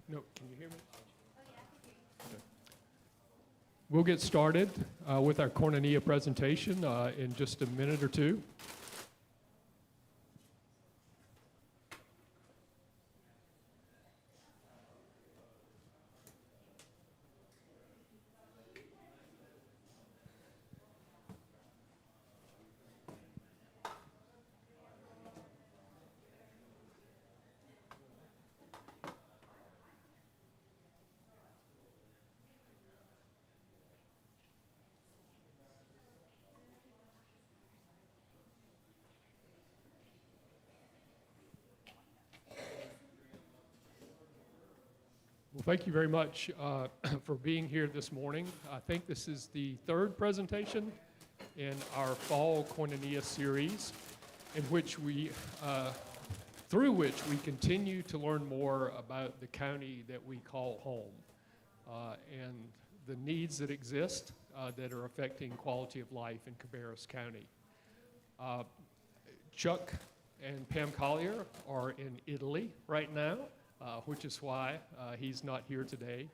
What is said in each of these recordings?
No, can you hear me? Okay. We'll get started with our Koinonia presentation in just a minute or two. Well, thank you very much for being here this morning. I think this is the third presentation in our fall Koinonia series, through which we continue to learn more about the county that we call home and the needs that exist that are affecting quality of life in Cabarrus County. Chuck and Pam Collier are in Italy right now, which is why he's not here today.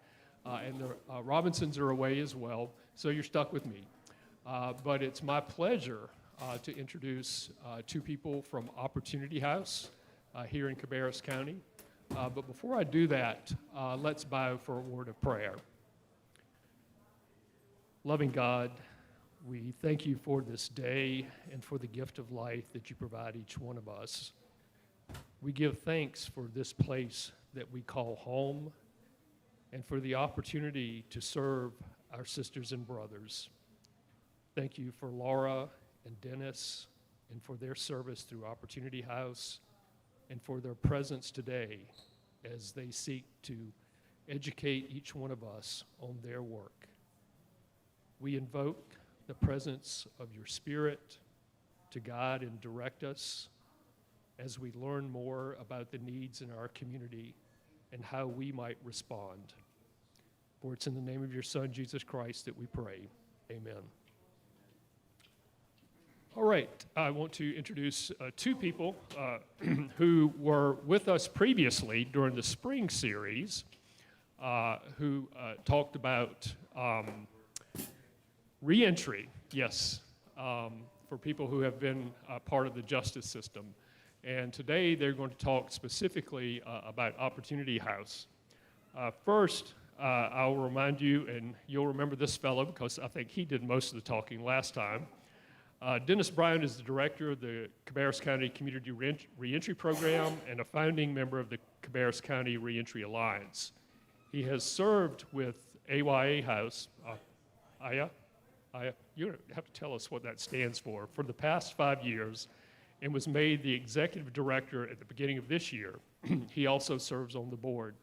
And the Robinsons are away as well, so you're stuck with me. But it's my pleasure to introduce two people from Opportunity House here in Cabarrus County. But before I do that, let's bow for a word of prayer. Loving God, we thank you for this day and for the gift of life that you provide each one of us. We give thanks for this place that we call home and for the opportunity to serve our sisters and brothers. Thank you for Laura and Dennis and for their service through Opportunity House and for their presence today as they seek to educate each one of us on their work. We invoke the presence of your Spirit to guide and direct us as we learn more about the needs in our community and how we might respond. For it's in the name of your Son, Jesus Christ, that we pray. Amen. All right, I want to introduce two people who were with us previously during the spring series who talked about reentry, yes, for people who have been part of the justice system. And today they're going to talk specifically about Opportunity House. First, I'll remind you, and you'll remember this fellow because I think he did most of the talking last time. Dennis Brown is the director of the Cabarrus County Community Reentry Program and a founding member of the Cabarrus County Reentry Alliance. He has served with AYA House, you have to tell us what that stands for the past 5 years, and was made the executive director at the beginning of this year. He also serves on the board.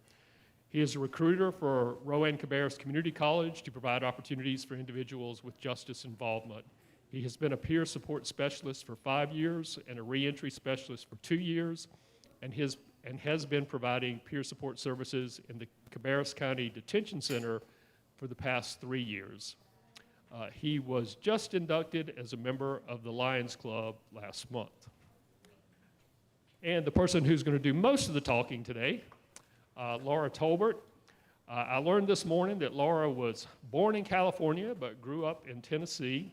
He is a recruiter for Rowan Cabarrus Community College to provide opportunities for individuals with justice involvement. He has been a peer support specialist for 5 years and a reentry specialist for 2 years, and has been providing peer support services in the Cabarrus County Detention Center for the past 3 years. He was just inducted as a member of the Lions Club last month. And the person who's going to do most of the talking today, Laura Tolbert. I learned this morning that Laura was born in California but grew up in Tennessee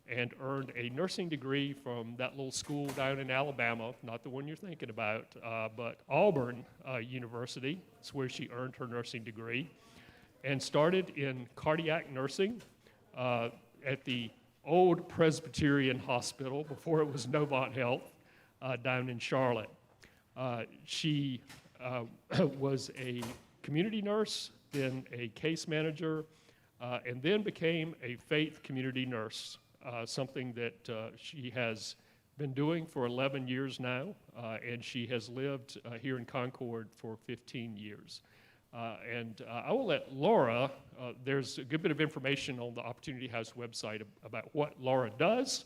and earned a nursing degree from that little school down in Alabama, not the one you're thinking about, but Auburn University. It's where she earned her nursing degree, and started in cardiac nursing at the old Presbyterian Hospital before it was Novant Health down in Charlotte. She was a community nurse, then a case manager, and then became a faith community nurse, something that she has been doing for 11 years now, and she has lived here in Concord for 15 years. I will let Laura, there's a good bit of information on the Opportunity House website about what Laura does,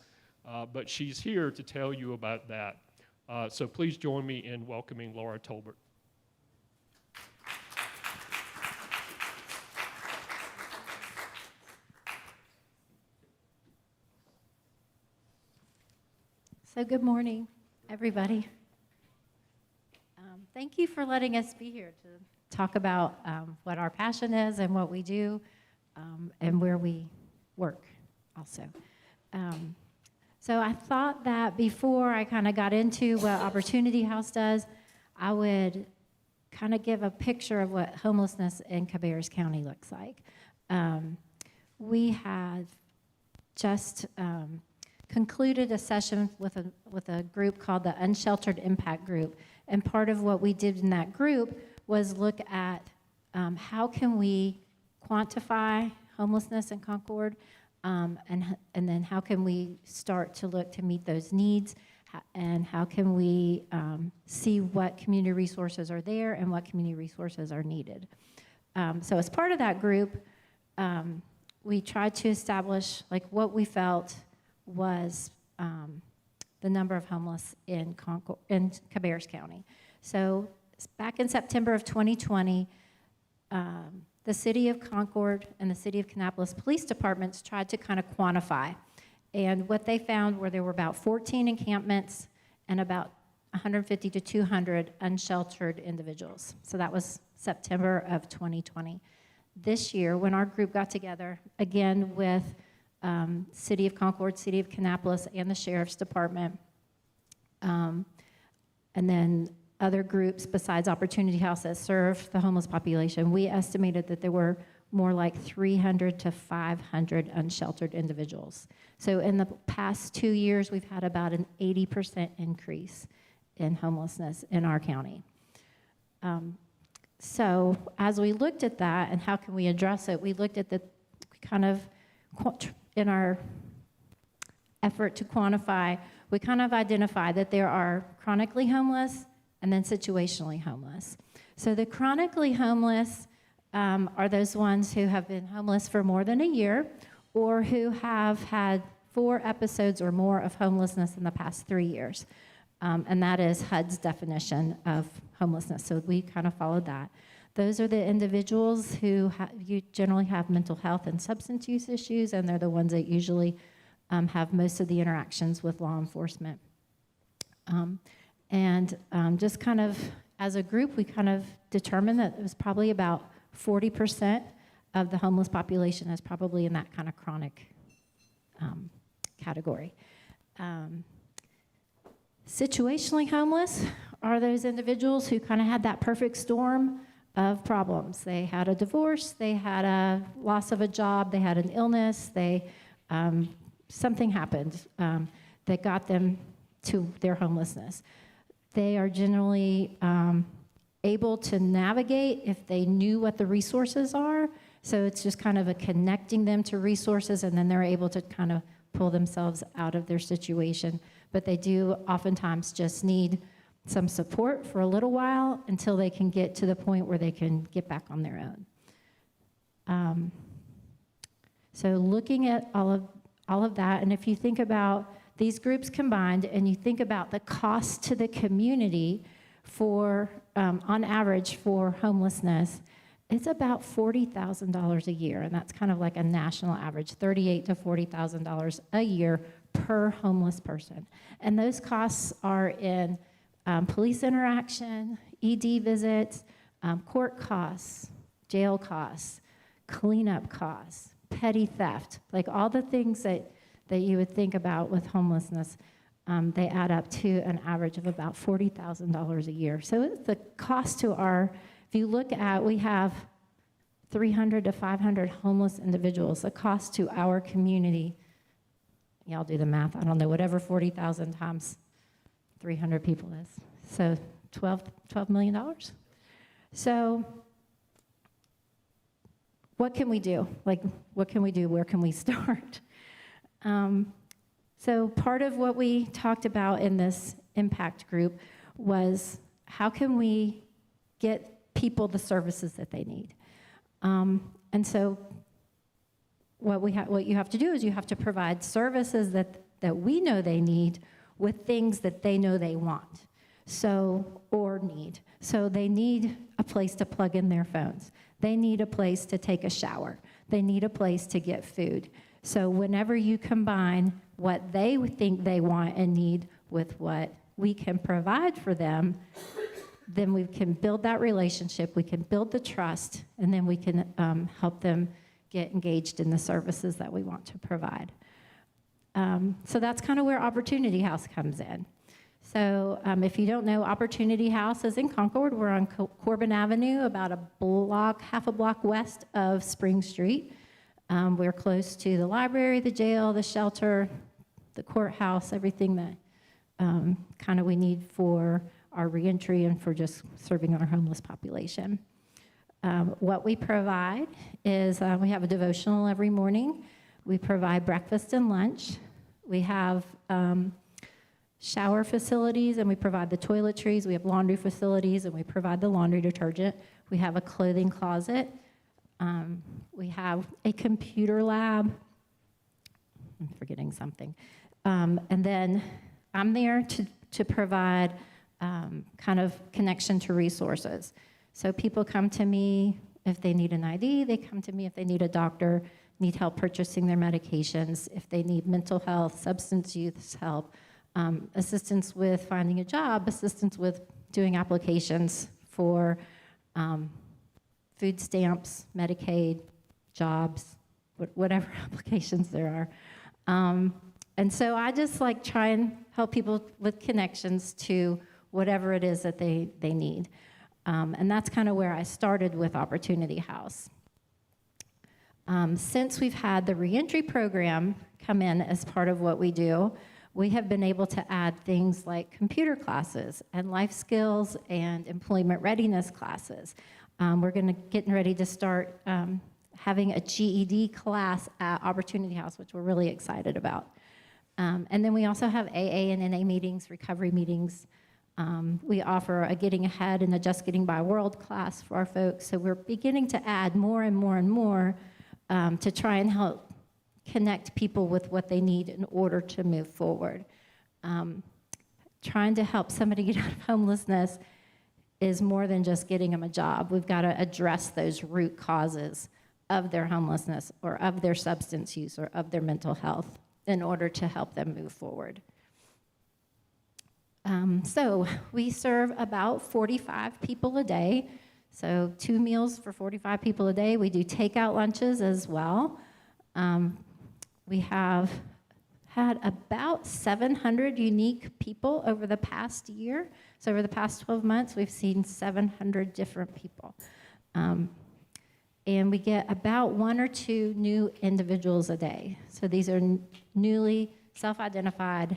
but she's here to tell you about that. So please join me in welcoming Laura Tolbert. So good morning, everybody. Thank you for letting us be here to talk about what our passion is and what we do, and where we work also. So I thought that before I kind of got into what Opportunity House does, I would kind of give a picture of what homelessness in Cabarrus County looks like. We have just concluded a session with a group called the Unsheltered Impact Group. And part of what we did in that group was look at how can we quantify homelessness in Concord, and then how can we start to look to meet those needs, and how can we see what community resources are there and what community resources are needed. So as part of that group, we tried to establish like what we felt was the number of homeless in Cabarrus County. So back in September of 2020, the city of Concord and the city of Kannapolis police departments tried to kind of quantify. And what they found were there were about 14 encampments and about 150 to 200 unsheltered individuals. So that was September of 2020. This year, when our group got together, again with City of Concord, City of Kannapolis, and the Sheriff's Department, and then other groups besides Opportunity House that serve the homeless population, we estimated that there were more like 300 to 500 unsheltered individuals. So in the past 2 years, we've had about an 80% increase in homelessness in our county. So as we looked at that and how can we address it, we looked at the kind of, in our effort to quantify, we kind of identified that there are chronically homeless and then situationally homeless. So the chronically homeless are those ones who have been homeless for more than a year or who have had 4 episodes or more of homelessness in the past 3 years. And that is HUD's definition of homelessness. So we kind of followed that. Those are the individuals who you generally have mental health and substance use issues, and they're the ones that usually have most of the interactions with law enforcement. Just kind of as a group, we kind of determined that it was probably about 40% of the homeless population is probably in that kind of chronic category. Situationally homeless are those individuals who kind of had that perfect storm of problems. They had a divorce, they had a loss of a job, they had an illness, something happened that got them to their homelessness. They are generally able to navigate if they knew what the resources are. So it's just kind of a connecting them to resources, and then they're able to kind of pull themselves out of their situation. But they do oftentimes just need some support for a little while until they can get to the point where they can get back on their own. So looking at all of that, and if you think about these groups combined and you think about the cost to the community for, on average for homelessness, it's about $40,000 a year, and that's kind of like a national average, $38,000 to $40,000 a year per homeless person. And those costs are in police interaction, ED visits, court costs, jail costs, cleanup costs, petty theft, like all the things that you would think about with homelessness, they add up to an average of about $40,000 a year. So it's the cost to if you look at, we have 300 to 500 homeless individuals. The cost to our community, y'all do the math, I don't know, whatever 40,000 times 300 people is. So $12 million. So what can we do? Like, what can we do? Where can we start? So part of what we talked about in this impact group was how can we get people the services that they need? And so what you have to do is you have to provide services that we know they need with things that they know they want, or need. So they need a place to plug in their phones. They need a place to take a shower. They need a place to get food. So whenever you combine what they think they want and need with what we can provide for them, then we can build that relationship, we can build the trust, and then we can help them get engaged in the services that we want to provide. So that's kind of where Opportunity House comes in. So if you don't know, Opportunity House is in Concord. We're on Corbin Avenue, about half a block west of Spring Street. We're close to the library, the jail, the shelter, the courthouse, everything that kind of we need for our reentry and for just serving our homeless population. What we provide is we have a devotional every morning. We provide breakfast and lunch. We have shower facilities, and we provide the toiletries. We have laundry facilities, and we provide the laundry detergent. We have a clothing closet. We have a computer lab. I'm forgetting something. And then I'm there to provide kind of connection to resources. So people come to me if they need an ID. They come to me if they need a doctor, need help purchasing their medications, if they need mental health, substance use help, assistance with finding a job, assistance with doing applications for food stamps, Medicaid, jobs, whatever applications there are. And so I just like try and help people with connections to whatever it is that they need. And that's kind of where I started with Opportunity House. Since we've had the reentry program come in as part of what we do, we have been able to add things like computer classes and life skills and employment readiness classes. We're getting ready to start having a GED class at Opportunity House, which we're really excited about. And then we also have AA and NA meetings, recovery meetings. We offer a Getting Ahead and a Just Getting By World class for our folks. So we're beginning to add more and more and more to try and help connect people with what they need in order to move forward. Trying to help somebody get out of homelessness is more than just getting them a job. We've got to address those root causes of their homelessness or of their substance use or of their mental health in order to help them move forward. So we serve about 45 people a day. So 2 meals for 45 people a day. We do takeout lunches as well. We have had about 700 unique people over the past year. So over the past 12 months, we've seen 700 different people. And we get about 1 or 2 new individuals a day. So these are newly self-identified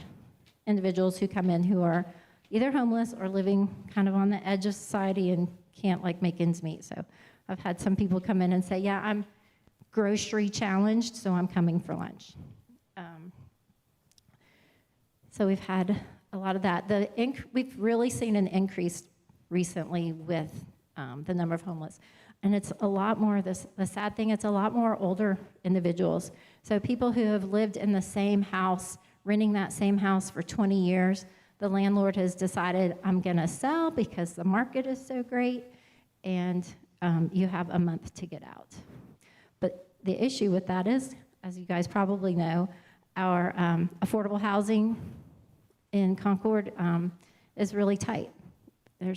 individuals who come in who are either homeless or living kind of on the edge of society and can't like make ends meet. So I've had some people come in and say, yeah, I'm grocery challenged, so I'm coming for lunch. So we've had a lot of that. We've really seen an increase recently with the number of homeless. And it's a lot more, the sad thing, it's a lot more older individuals. So people who have lived in the same house, renting that same house for 20 years, the landlord has decided, I'm gonna sell because the market is so great, and you have a month to get out. But the issue with that is, as you guys probably know, our affordable housing in Concord is really tight. We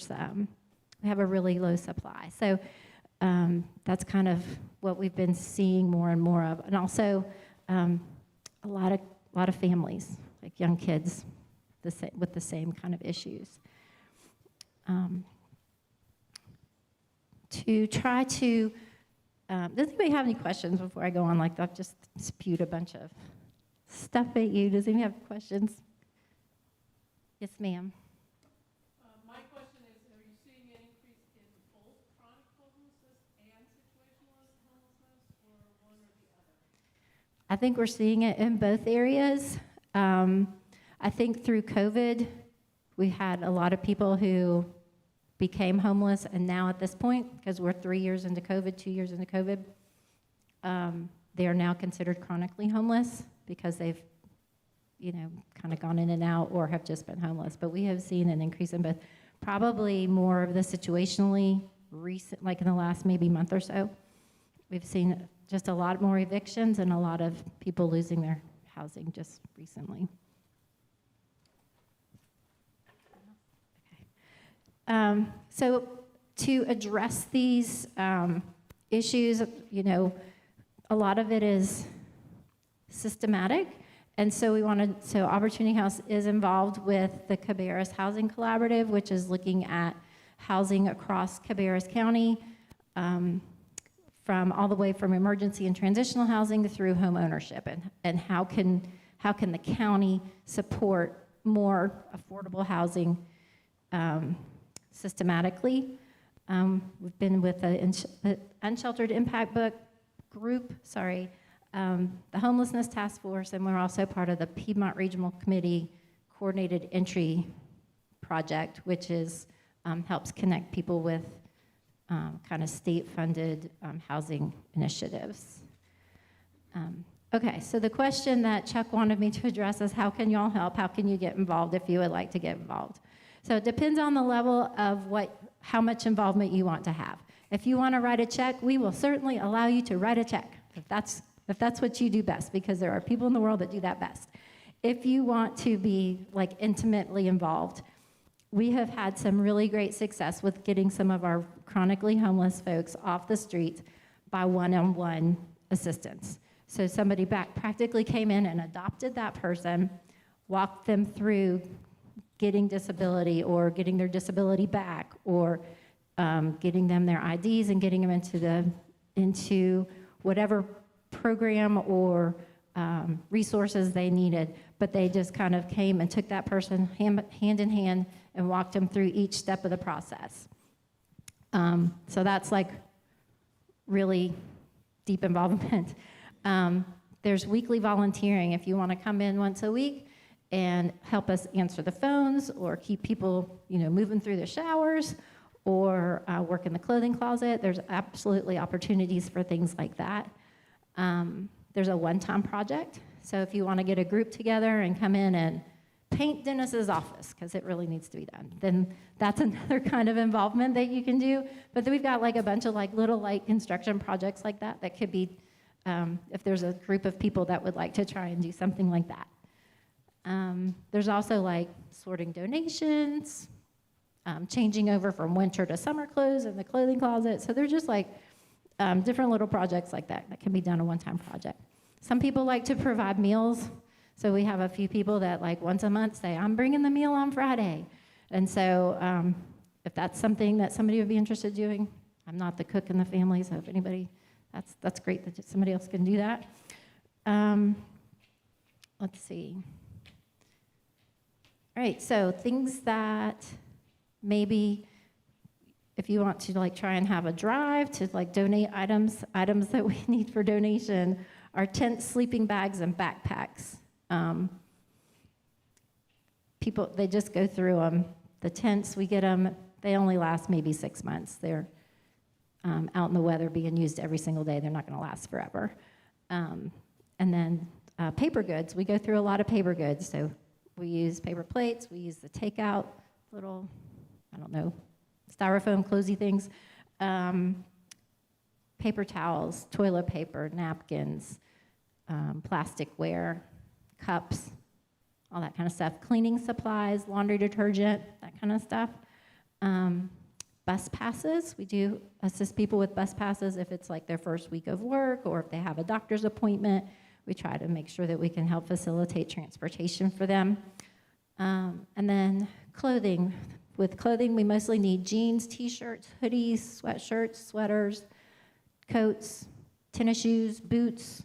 have a really low supply. So that's kind of what we've been seeing more and more of. And also a lot of families, like young kids, with the same kind of issues. To try to, does anybody have any questions before I go on? Like, I've just spewed a bunch of stuff at you. Does anybody have questions? Yes, ma'am. My question is, are you seeing an increase in both chronic homelessness and situational homelessness, or one or the other? I think we're seeing it in both areas. I think through COVID, we had a lot of people who became homeless, and now at this point, because we're 3 years into COVID, 2 years into COVID, they are now considered chronically homeless because they've, kind of gone in and out or have just been homeless. But we have seen an increase in both, probably more of the situationally recent, like in the last maybe month or so. We've seen just a lot more evictions and a lot of people losing their housing just recently. So to address these issues, you know, a lot of it is systematic. And so so Opportunity House is involved with the Cabarrus Housing Collaborative, which is looking at housing across Cabarrus County, from all the way from emergency and transitional housing through home ownership, and how can the county support more affordable housing systematically. We've been with the Unsheltered Impact Book Group, the Homelessness Task Force, and we're also part of the Piedmont Regional Committee Coordinated Entry Project, which is helps connect people with kind of state-funded housing initiatives. Okay, so the question that Chuck wanted me to address is, how can y'all help? How can you get involved if you would like to get involved? So it depends on the level of how much involvement you want to have. If you want to write a check, we will certainly allow you to write a check, if that's what you do best, because there are people in the world that do that best. If you want to be like intimately involved, we have had some really great success with getting some of our chronically homeless folks off the street by one-on-one assistance. So somebody practically came in and adopted that person, walked them through getting disability or getting their disability back, or getting them their IDs and getting them into whatever program or resources they needed. But they just kind of came and took that person hand in hand and walked them through each step of the process. So that's like really deep involvement. There's weekly volunteering. If you want to come in once a week and help us answer the phones, or keep people, moving through their showers, or work in the clothing closet, there's absolutely opportunities for things like that. There's a one-time project. So if you want to get a group together and come in and paint Dennis's office, because it really needs to be done, then that's another kind of involvement that you can do. But then we've got like a bunch of like little light construction projects like that could be, if there's a group of people that would like to try and do something like that. There's also like sorting donations, changing over from winter to summer clothes in the clothing closet. So there's just like different little projects like that can be done a one-time project. Some people like to provide meals. So we have a few people that like once a month say, I'm bringing the meal on Friday. And so if that's something that somebody would be interested in doing, I'm not the cook in the family, so if anybody, that's great that somebody else can do that. Let's see. All right, so things that maybe if you want to like try and have a drive to like donate items that we need for donation are tents, sleeping bags, and backpacks. People, they just go through them. The tents, we get them, they only last maybe 6 months. They're out in the weather being used every single day. They're not gonna last forever. And then paper goods, we go through a lot of paper goods. So we use paper plates, we use the takeout little, styrofoam closey things, paper towels, toilet paper, napkins, plasticware, cups, all that kind of stuff. Cleaning supplies, laundry detergent, that kind of stuff. Bus passes, we do assist people with bus passes if it's like their first week of work or if they have a doctor's appointment. We try to make sure that we can help facilitate transportation for them. And then clothing. With clothing, we mostly need jeans, t-shirts, hoodies, sweatshirts, sweaters, coats, tennis shoes, boots.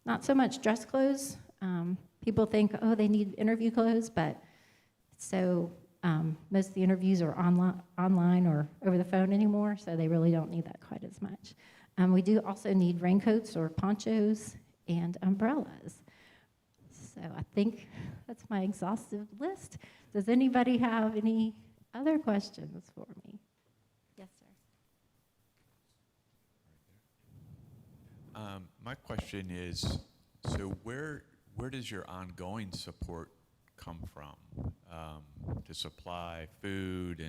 Not so much dress clothes. People think, they need interview clothes, but most of the interviews are online or over the phone anymore, so they really don't need that quite as much. We do also need raincoats or ponchos and umbrellas. So I think that's my exhaustive list. Does anybody have any other questions for me? Yes, sir. My question is, so where does your ongoing support come from to supply food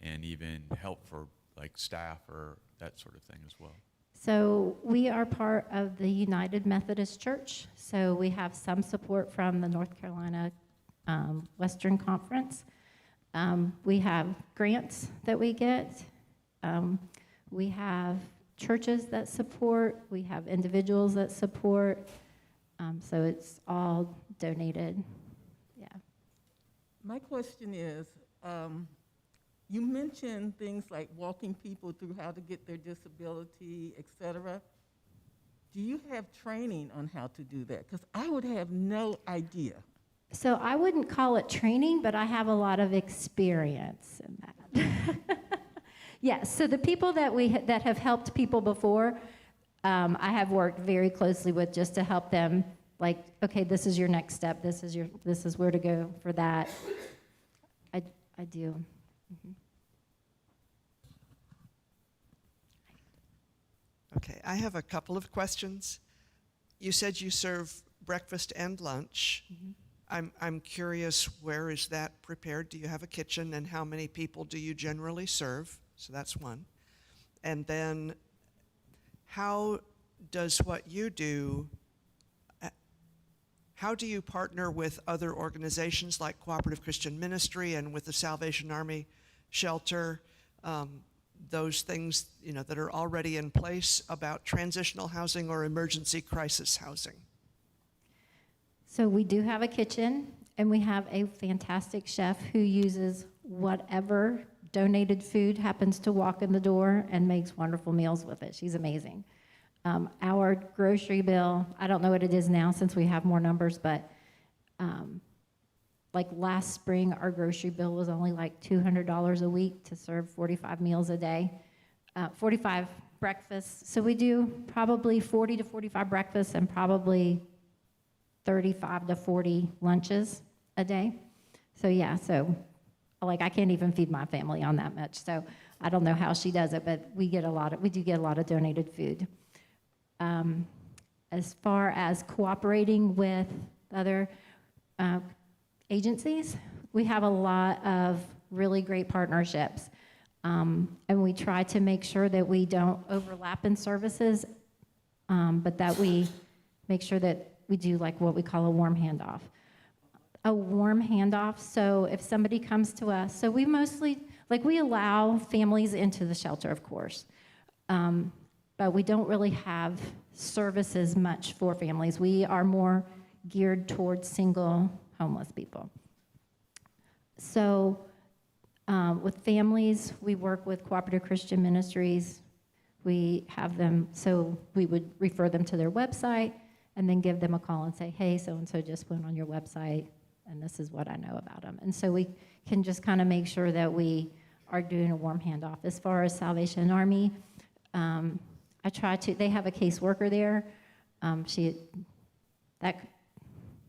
and even help for like staff or that sort of thing as well? So we are part of the United Methodist Church. So we have some support from the North Carolina Western Conference. We have grants that we get. We have churches that support. We have individuals that support. So it's all donated. Yeah. My question is, you mentioned things like walking people through how to get their disability, et cetera. Do you have training on how to do that? Because I would have no idea. So I wouldn't call it training, but I have a lot of experience in that. Yes, so the people that have helped people before, I have worked very closely with just to help them, like, okay, this is your next step, this is where to go for that. I do. Mm-hmm. Okay, I have a couple of questions. You said you serve breakfast and lunch. Mm-hmm. I'm curious, where is that prepared? Do you have a kitchen, and how many people do you generally serve? So that's one. And then how does what you do, how do you partner with other organizations like Cooperative Christian Ministry and with the Salvation Army shelter, those things, you know, that are already in place about transitional housing or emergency crisis housing? So we do have a kitchen, and we have a fantastic chef who uses whatever donated food happens to walk in the door and makes wonderful meals with it. She's amazing. Our grocery bill, I don't know what it is now since we have more numbers, but like last spring, our grocery bill was only like $200 a week to serve 45 meals a day, 45 breakfasts. So we do probably 40 to 45 breakfasts and probably 35 to 40 lunches a day. So yeah, so like I can't even feed my family on that much. So I don't know how she does it, but we do get a lot of donated food. As far as cooperating with other agencies, we have a lot of really great partnerships. And we try to make sure that we don't overlap in services, but that we make sure that we do like what we call a warm handoff. A warm handoff, so if somebody comes to us, so we mostly, like we allow families into the shelter, of course, but we don't really have services much for families. We are more geared towards single homeless people. So with families, we work with Cooperative Christian Ministries. We have them, so we would refer them to their website and then give them a call and say, hey, so-and-so just went on your website, and this is what I know about them. And so we can just kind of make sure that we are doing a warm handoff. As far as Salvation Army, they have a caseworker there. That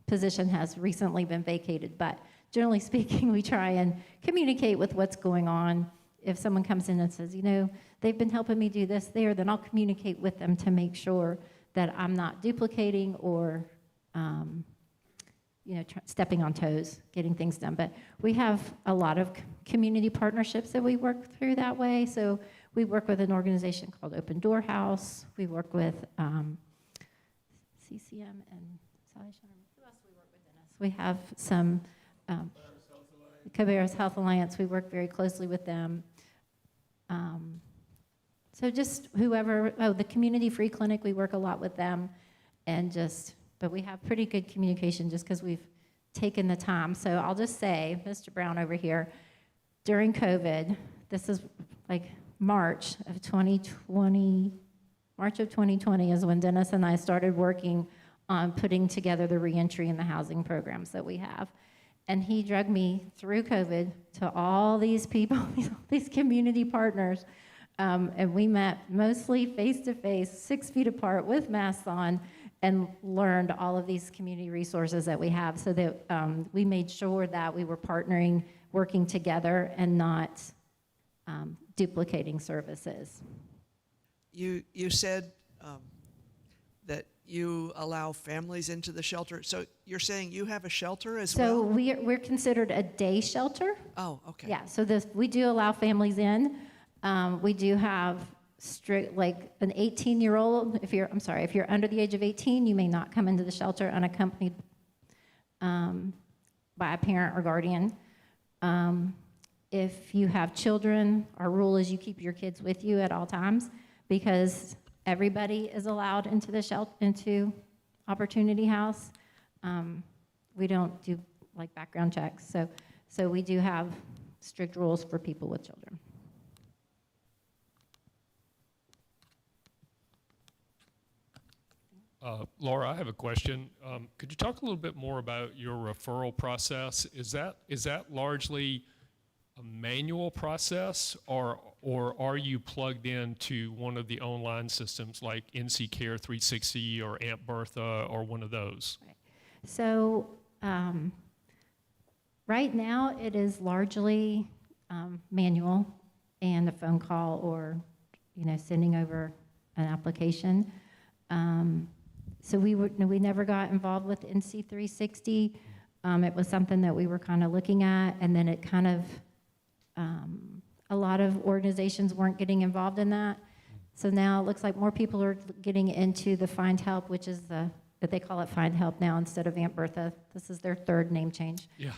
position has recently been vacated, but generally speaking, we try and communicate with what's going on. If someone comes in and says, you know, they've been helping me do this there, then I'll communicate with them to make sure that I'm not duplicating or, stepping on toes, getting things done. But we have a lot of community partnerships that we work through that way. So we work with an organization called Open Door House. We work with CCM and Salvation Army. Who else do we work with, Dennis? We have some Cabarrus Health Alliance. We work very closely with them. So just whoever, the Community Free Clinic, we work a lot with them, but we have pretty good communication just because we've taken the time. So I'll just say, Mr. Brown over here, during COVID, this is like March of 2020 is when Dennis and I started working on putting together the reentry and the housing programs that we have. And he dragged me through COVID to all these people, these community partners. And we met mostly face-to-face, 6 feet apart with masks on, and learned all of these community resources that we have so that we made sure that we were partnering, working together, and not duplicating services. You said that you allow families into the shelter. So you're saying you have a shelter as well? So we're considered a day shelter. Oh, okay. Yeah, so we do allow families in. We do have strict, like an 18-year-old, if you're under the age of 18, you may not come into the shelter unaccompanied by a parent or guardian. If you have children, our rule is you keep your kids with you at all times because everybody is allowed into the into Opportunity House. We don't do like background checks, so we do have strict rules for people with children. Laura, I have a question. Could you talk a little bit more about your referral process? Is that largely a manual process, or are you plugged into one of the online systems like NC Care 360 or Aunt Bertha or one of those? Right. So right now it is largely manual and a phone call or sending over an application. So we never got involved with NC 360. It was something that we were kind of looking at, and then it kind of a lot of organizations weren't getting involved in that. So now it looks like more people are getting into the Find Help, which is that they call it Find Help now instead of Aunt Bertha. This is their third name change. Yeah.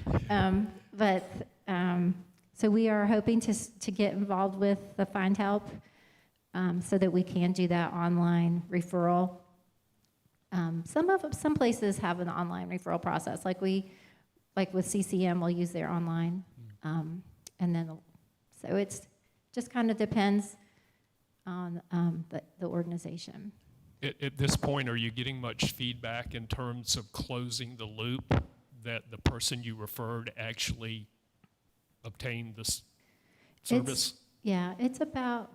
So we are hoping to get involved with the Find Help so that we can do that online referral. Some places have an online referral process, like with CCM, we'll use their online, and then so it's just kind of depends on the organization. At this point, are you getting much feedback in terms of closing the loop that the person you referred actually obtained this service? It's about,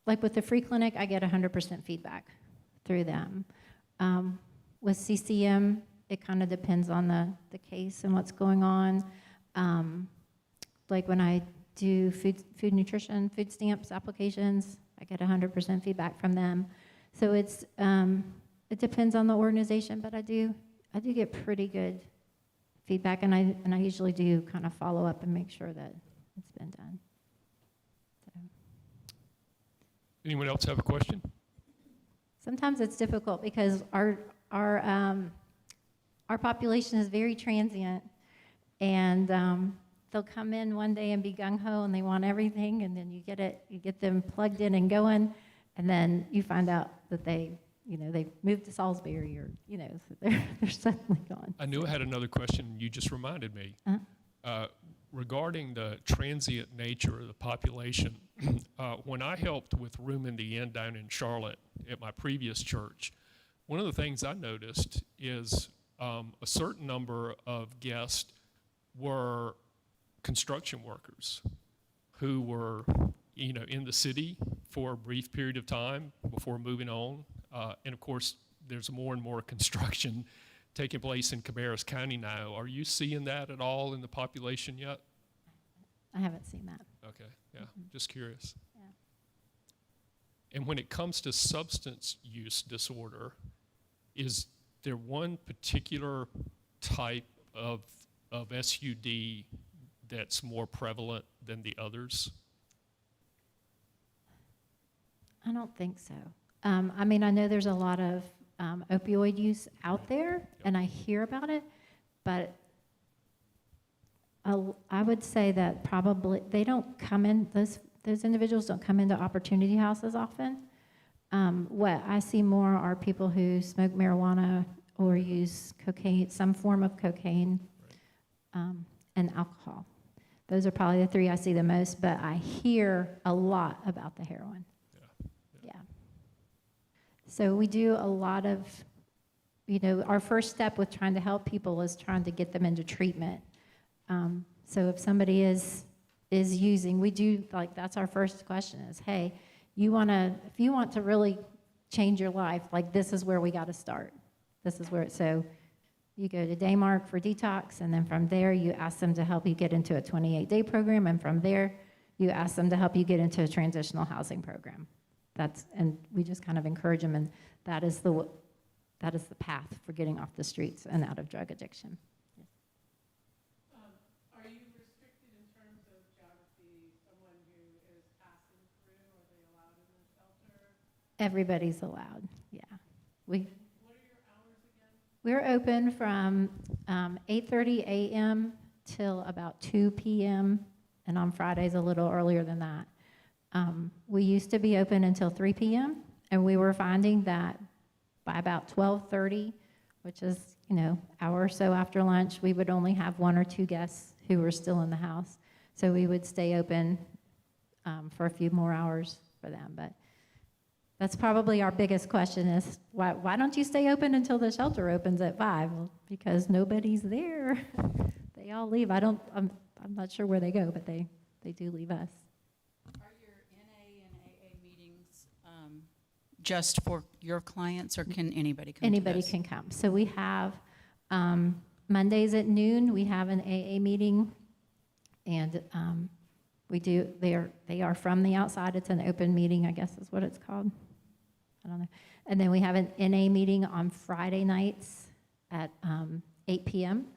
like with the free clinic, I get 100% feedback through them. With CCM, it kind of depends on the case and what's going on. Like when I do food nutrition, food stamps applications, I get 100% feedback from them. So it depends on the organization, but I do get pretty good feedback, and I usually do kind of follow up and make sure that it's been done. So. Anyone else have a question? Sometimes it's difficult because our population is very transient, and they'll come in one day and be gung-ho and they want everything, and then you get them plugged in and going, and then you find out that they've moved to Salisbury, or so they're suddenly gone. I knew I had another question. You just reminded me. Regarding the transient nature of the population, when I helped with Room in the Inn down in Charlotte at my previous church, one of the things I noticed is a certain number of guests were construction workers who were, in the city for a brief period of time before moving on. And of course, there's more and more construction taking place in Cabarrus County now. Are you seeing that at all in the population yet? I haven't seen that. Okay, yeah, just curious. Yeah. And when it comes to substance use disorder, is there one particular type of SUD that's more prevalent than the others? I don't think so. I know there's a lot of opioid use out there, and I hear about it, but I would say that probably they don't come in, those individuals don't come into Opportunity House as often. What I see more are people who smoke marijuana or use cocaine, some form of cocaine, and alcohol. Those are probably the three I see the most, but I hear a lot about the heroin. Yeah. So we do a lot of, our first step with trying to help people is trying to get them into treatment. So if somebody is using, we do, that's our first question is, hey, if you want to really change your life, this is where we got to start. This is where so you go to Daymark for detox, and then from there you ask them to help you get into a 28-day program, and from there you ask them to help you get into a transitional housing program. And we just kind of encourage them, and that is the path for getting off the streets and out of drug addiction. Are you restricted in terms of geography, someone who is passing through, are they allowed in the shelter? Everybody's allowed, yeah. What are your hours again? We're open from 8:30 a.m. till about 2 p.m., and on Fridays a little earlier than that. We used to be open until 3 p.m., and we were finding that by about 12:30, which is, hour or so after lunch, we would only have 1 or 2 guests who were still in the house. So we would stay open for a few more hours for them. But that's probably our biggest question is, why don't you stay open until the shelter opens at 5? Well, because nobody's there. They all leave. I'm not sure where they go, but they do leave us. Are your NA and AA meetings just for your clients, or can anybody come to Anybody those? can come. So we have Mondays at noon, we have an AA meeting, and they are from the outside. It's an open meeting, I guess is what it's called. I don't know. And then we have an NA meeting on Friday nights at 8 p.m.,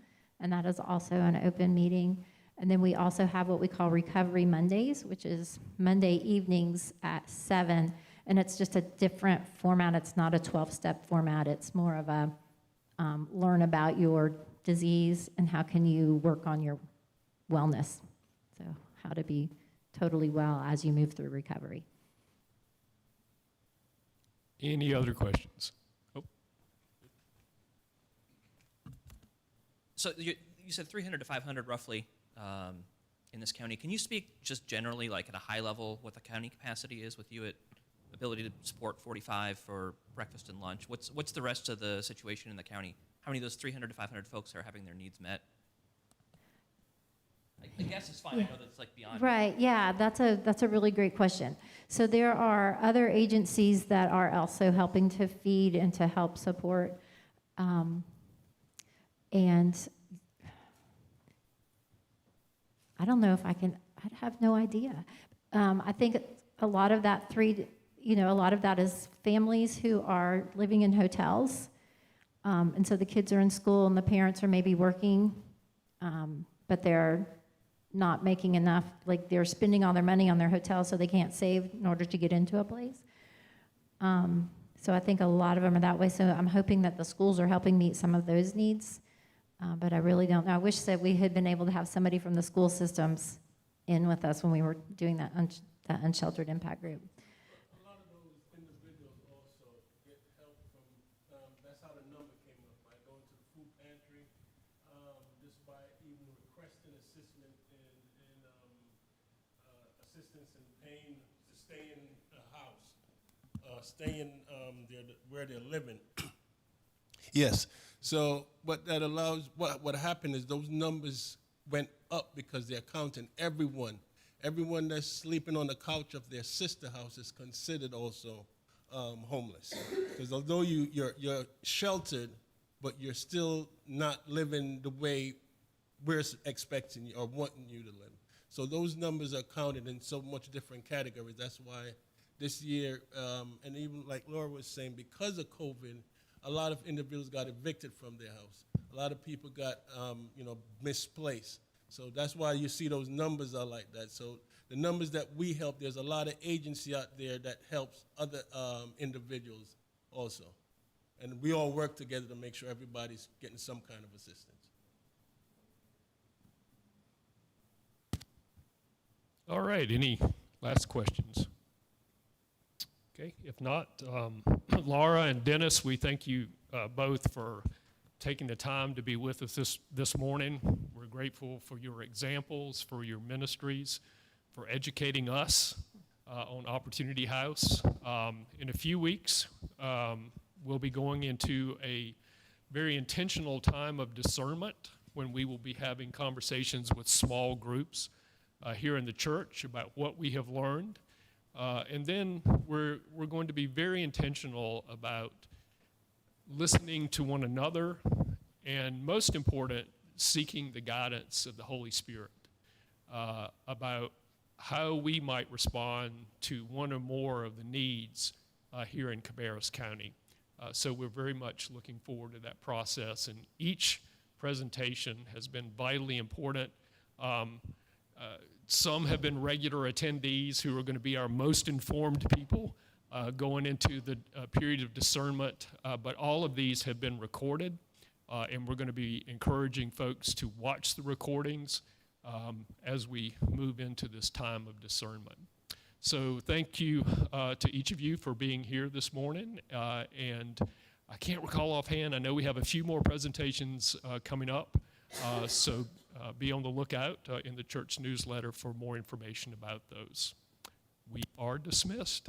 and that is also an open meeting. And then we also have what we call Recovery Mondays, which is Monday evenings at 7, and it's just a different format. It's not a 12-step format. It's more of a learn about your disease and how can you work on your wellness. So how to be totally well as you move through recovery. Any other questions? Oh, So you said 300 to 500 roughly in this county. Can you speak just generally, like at a high level, what the county capacity is with you at ability to support 45 for breakfast and lunch? What's the rest of the situation in the county? How many of those 300 to 500 folks are having their needs met? I guess it's fine. I know that's like beyond. Right, yeah, that's a really great question. So there are other agencies that are also helping to feed and to help support. And I don't know if I have no idea. I think a lot of that a lot of that is families who are living in hotels. And so the kids are in school and the parents are maybe working, but they're not making enough, like they're spending all their money on their hotel so they can't save in order to get into a place. So I think a lot of them are that way. So I'm hoping that the schools are helping meet some of those needs. But I really don't know. I wish that we had been able to have somebody from the school systems in with us when we were doing that unsheltered impact group. A lot of those individuals also get help from, that's how the number came up, by going to the food pantry, just by even requesting assistance in paying to stay in a house, where they're living. Yes. So what that allows, what happened is those numbers went up because they're counting everyone that's sleeping on the couch of their sister house is considered also homeless. Because although you're sheltered, but you're still not living the way we're expecting you or wanting you to live. So those numbers are counted in so much different categories. That's why this year, and even like Laura was saying, because of COVID, a lot of individuals got evicted from their house. A lot of people got, misplaced. So that's why you see those numbers are like that. So the numbers that we help, there's a lot of agency out there that helps other individuals also. And we all work together to make sure everybody's getting some kind of assistance. all right, any last questions? Okay, if not, Laura and Dennis, we thank you both for taking the time to be with us this morning. We're grateful for your examples, for your ministries, for educating us on Opportunity House. In a few weeks, we'll be going into a very intentional time of discernment when we will be having conversations with small groups here in the church about what we have learned. And then we're going to be very intentional about listening to one another and, most important, seeking the guidance of the Holy Spirit about how we might respond to one or more of the needs here in Cabarrus County. So we're very much looking forward to that process, and each presentation has been vitally important. Some have been regular attendees who are going to be our most informed people going into the period of discernment, but all of these have been recorded and we're going to be encouraging folks to watch the recordings as we move into this time of discernment. So thank you to each of you for being here this morning, and I can't recall offhand, I know we have a few more presentations coming up, so be on the lookout in the church newsletter for more information about those. We are dismissed.